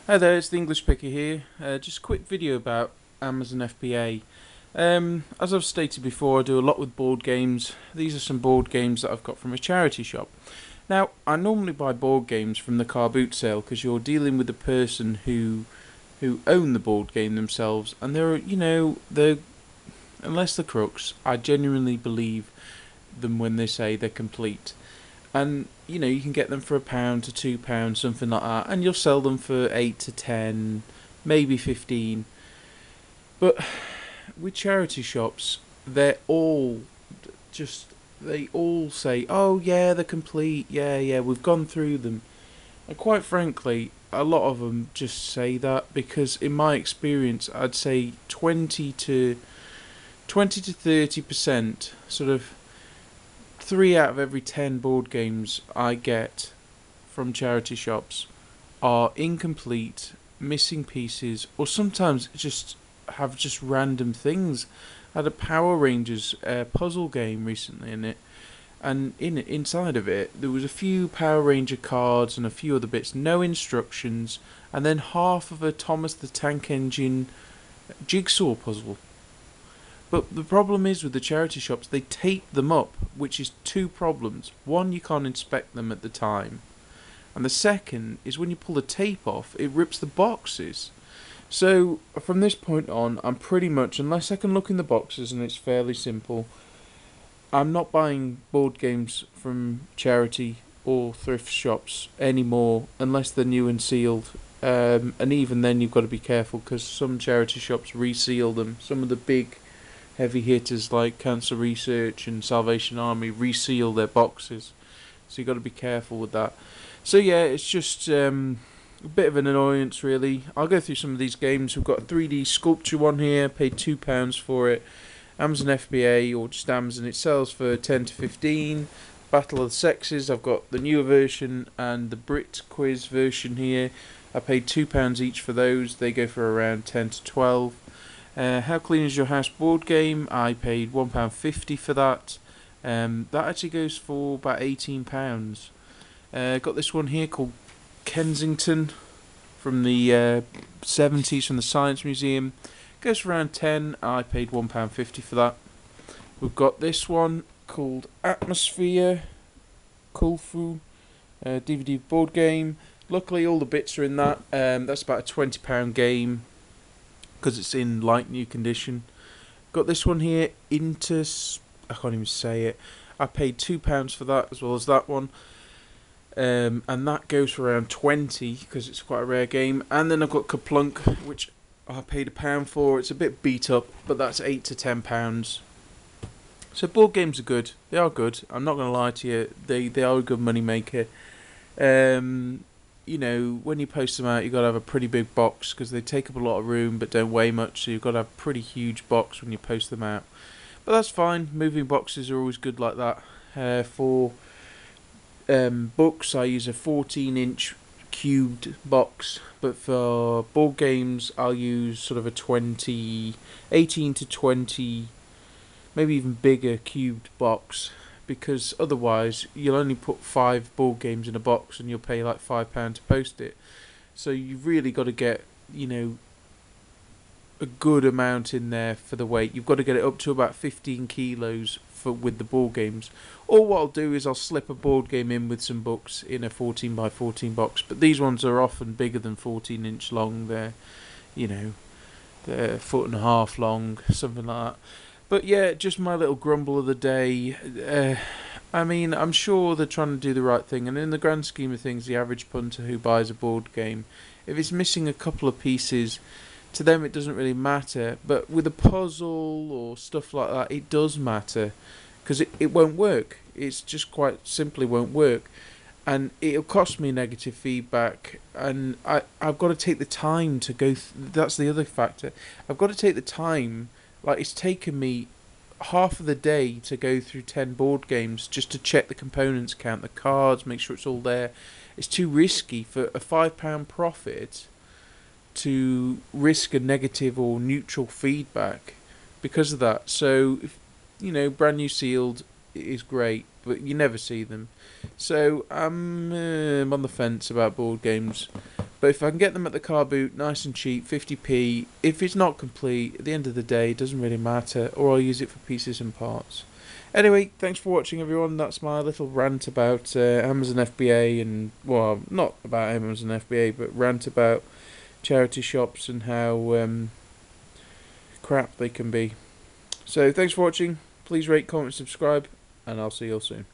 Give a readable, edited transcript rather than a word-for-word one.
Hi there, it's the English Picker here. Just a quick video about Amazon FBA. As I've stated before, I do a lot with board games. These are some board games that I've got from a charity shop. Now, I normally buy board games from the car boot sale because you're dealing with the person who own the board game themselves, and they're unless they're crooks, I genuinely believe them when they say they're complete. And you can get them for £1 to £2, something like that, and you'll sell them for 8 to 10, maybe 15. But with charity shops, they all say, "Oh yeah, they're complete. Yeah, we've gone through them." And quite frankly, a lot of them just say that because, in my experience, I'd say 20 to 30%, sort of 3 out of every 10 board games I get from charity shops are incomplete, missing pieces, or sometimes just random things. I had a Power Rangers puzzle game recently and inside of it there was a few Power Ranger cards and a few other bits, no instructions, and then half of a Thomas the Tank Engine jigsaw puzzle. But the problem is with the charity shops, they tape them up, which is two problems. One, you can't inspect them at the time. And the second is when you pull the tape off, it rips the boxes. So, from this point on, I'm pretty much, unless I can look in the boxes and it's fairly simple, I'm not buying board games from charity or thrift shops anymore unless they're new and sealed. And even then you've got to be careful because some charity shops reseal them. Some of the big heavy hitters like Cancer Research and Salvation Army reseal their boxes, so you've got to be careful with that. So yeah, it's just a bit of an annoyance really. I'll go through some of these games. We've got a 3D sculpture one here, paid £2 for it. Amazon FBA, or just Amazon, it sells for 10 to 15. Battle of the Sexes, I've got the newer version and the Brit quiz version here. I paid £2 each for those. They go for around 10 to 12. How Clean Is Your House board game, I paid £1.50 for that. That actually goes for about £18. Got this one here called Kensington from the 70s from the Science Museum. Goes for around 10. I paid £1.50 for that. We've got this one called Atmosphere Kulfu DVD board game. Luckily all the bits are in that. That's about a £20 game because it's in light new condition. Got this one here, I can't even say it. I paid £2 for that as well as that one. And that goes for around 20 because it's quite a rare game. And then I've got Kaplunk, which I paid £1 for. It's a bit beat up, but that's £8 to £10. So board games are good. They are good. I'm not going to lie to you. They are a good money maker. When you post them out, you've got to have a pretty big box because they take up a lot of room but don't weigh much, so you've got to have a pretty huge box when you post them out. But that's fine. Moving boxes are always good like that. For books, I use a 14-inch cubed box, but for board games, I'll use sort of a 18 to 20, maybe even bigger cubed box, because otherwise you'll only put 5 board games in a box and you'll pay like £5 to post it. So you've really got to get, a good amount in there for the weight. You've got to get it up to about 15 kilos with the board games. Or what I'll do is I'll slip a board game in with some books in a 14 by 14 box. But these ones are often bigger than 14-inch long. They're a foot and a half long, something like that. But yeah, just my little grumble of the day. I'm sure they're trying to do the right thing, and in the grand scheme of things, the average punter who buys a board game, if it's missing a couple of pieces, to them it doesn't really matter. But with a puzzle or stuff like that, it does matter, because it won't work. It's just quite simply won't work. And it'll cost me negative feedback, and I've got to take the time to go. That's the other factor. I've got to take the time. Like, it's taken me half of the day to go through 10 board games just to check the components, count the cards, make sure it's all there. It's too risky for a £5 profit to risk a negative or neutral feedback because of that. So, brand new sealed is great, but you never see them. So I'm on the fence about board games. But if I can get them at the car boot, nice and cheap, 50p. If it's not complete, at the end of the day, it doesn't really matter. Or I'll use it for pieces and parts. Anyway, thanks for watching, everyone. That's my little rant about Amazon FBA and, well, not about Amazon FBA, but rant about charity shops and how crap they can be. So thanks for watching. Please rate, comment, subscribe, and I'll see you all soon.